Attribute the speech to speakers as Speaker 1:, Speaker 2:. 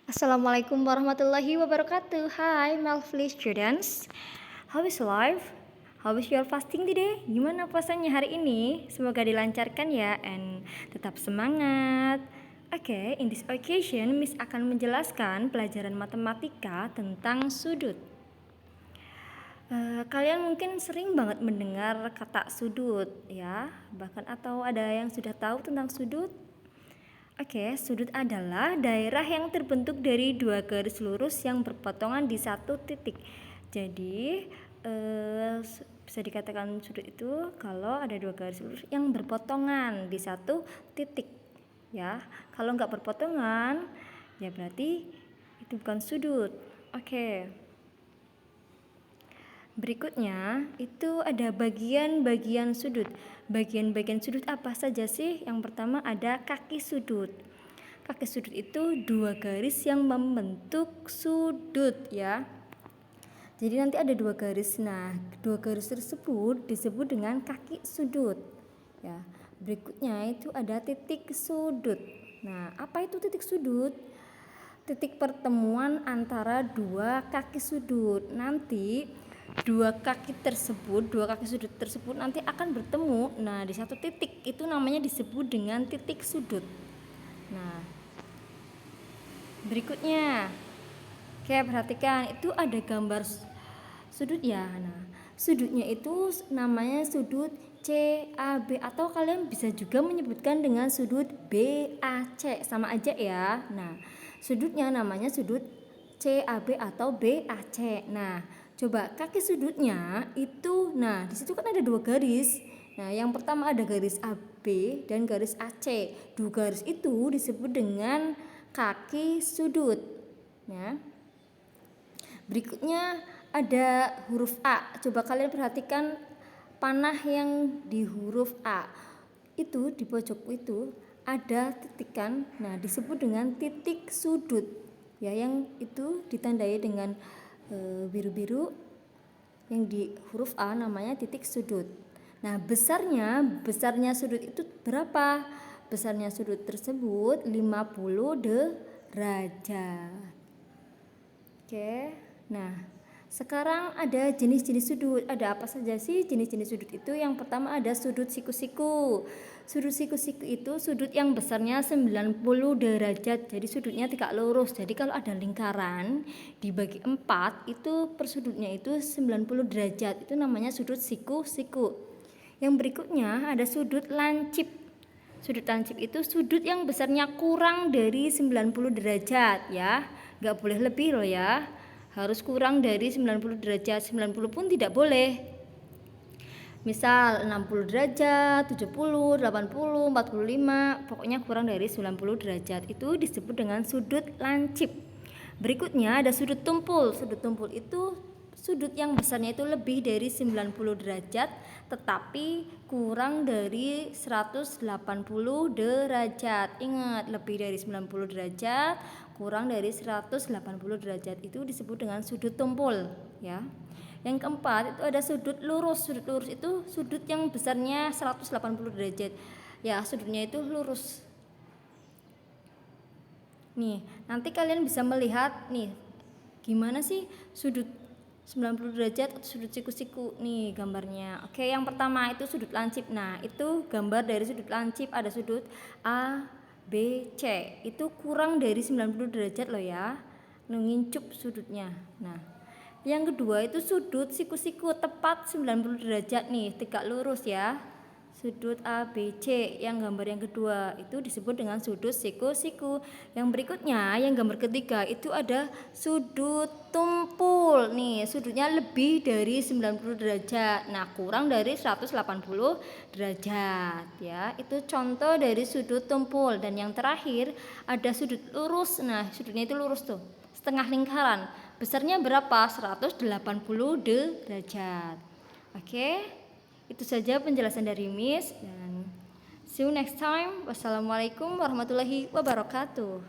Speaker 1: Assalamualaikum warahmatullahi wabarakatuh. Hi, my lovely students. How is life? How is your fasting today? Gimana puasanya hari ini? Semoga dilancarkan ya and tetap semangat. Oke, in this occasion Miss akan menjelaskan pelajaran matematika tentang sudut. Kalian mungkin sering banget mendengar kata sudut ya, bahkan atau ada yang sudah tahu tentang sudut? Oke, sudut adalah daerah yang terbentuk dari dua garis lurus yang berpotongan di satu titik. Jadi, bisa dikatakan sudut itu kalau ada dua garis lurus yang berpotongan di satu titik. Ya, kalau nggak berpotongan, ya berarti itu bukan sudut. Oke. Berikutnya itu ada bagian-bagian sudut. Bagian-bagian sudut apa saja sih? Yang pertama ada kaki sudut. Kaki sudut itu dua garis yang membentuk sudut ya. Jadi nanti ada dua garis. Nah, dua garis tersebut disebut dengan kaki sudut. Ya. Berikutnya itu ada titik sudut. Nah, apa itu titik sudut? Titik pertemuan antara dua kaki sudut. Nanti dua kaki sudut tersebut nanti akan bertemu. Nah, di satu titik itu namanya disebut dengan titik sudut. Nah, berikutnya, perhatikan itu ada gambar sudut ya. Nah, sudutnya itu namanya sudut CAB atau kalian bisa juga menyebutkan dengan sudut BAC, sama aja ya. Nah, sudutnya namanya sudut CAB atau BAC. Nah, coba kaki sudutnya itu, nah di situ kan ada dua garis. Nah, yang pertama ada garis AB dan garis AC. Dua garis itu disebut dengan kaki sudut. Ya. Berikutnya ada huruf A. Coba kalian perhatikan panah yang di huruf A. Itu di pojok itu ada titikan. Nah, disebut dengan titik sudut. Ya, yang itu ditandai dengan biru-biru, yang di huruf A namanya titik sudut. Nah, besarnya sudut itu berapa? Besarnya sudut tersebut 50 derajat. Oke. Nah, sekarang ada jenis-jenis sudut. Ada apa saja sih jenis-jenis sudut itu? Yang pertama ada sudut siku-siku. Sudut siku-siku itu sudut yang besarnya 90 derajat. Jadi sudutnya tegak lurus. Jadi kalau ada lingkaran dibagi 4 itu per sudutnya itu 90 derajat. Itu namanya sudut siku-siku. Yang berikutnya ada sudut lancip. Sudut lancip itu sudut yang besarnya kurang dari 90 derajat ya. Nggak boleh lebih loh ya. Harus kurang dari 90 derajat. 90 pun tidak boleh. Misal 60 derajat, 70, 80, 45, pokoknya kurang dari 90 derajat. Itu disebut dengan sudut lancip. Berikutnya ada sudut tumpul. Sudut tumpul itu sudut yang besarnya itu lebih dari 90 derajat tetapi kurang dari 180 derajat. Ingat, lebih dari 90 derajat, kurang dari 180 derajat itu disebut dengan sudut tumpul ya. Yang keempat itu ada sudut lurus. Sudut lurus itu sudut yang besarnya 180 derajat. Ya, sudutnya itu lurus. Nih, nanti kalian bisa melihat nih gimana sih sudut 90 derajat atau sudut siku-siku nih gambarnya. Oke, yang pertama itu sudut lancip. Nah, itu gambar dari sudut lancip, ada sudut A, B, C. Itu kurang dari 90 derajat loh ya. Ngincup sudutnya. Nah, yang kedua itu sudut siku-siku tepat 90 derajat nih, tegak lurus ya. Sudut ABC yang gambar yang kedua itu disebut dengan sudut siku-siku. Yang berikutnya, yang gambar ketiga itu ada sudut tumpul. Nih, sudutnya lebih dari 90 derajat. Nah, kurang dari 180 derajat ya. Itu contoh dari sudut tumpul. Dan yang terakhir ada sudut lurus. Nah, sudutnya itu lurus tuh, setengah lingkaran. Besarnya berapa? 180 derajat. Oke. Itu saja penjelasan dari Miss dan see you next time. Wassalamualaikum warahmatullahi wabarakatuh.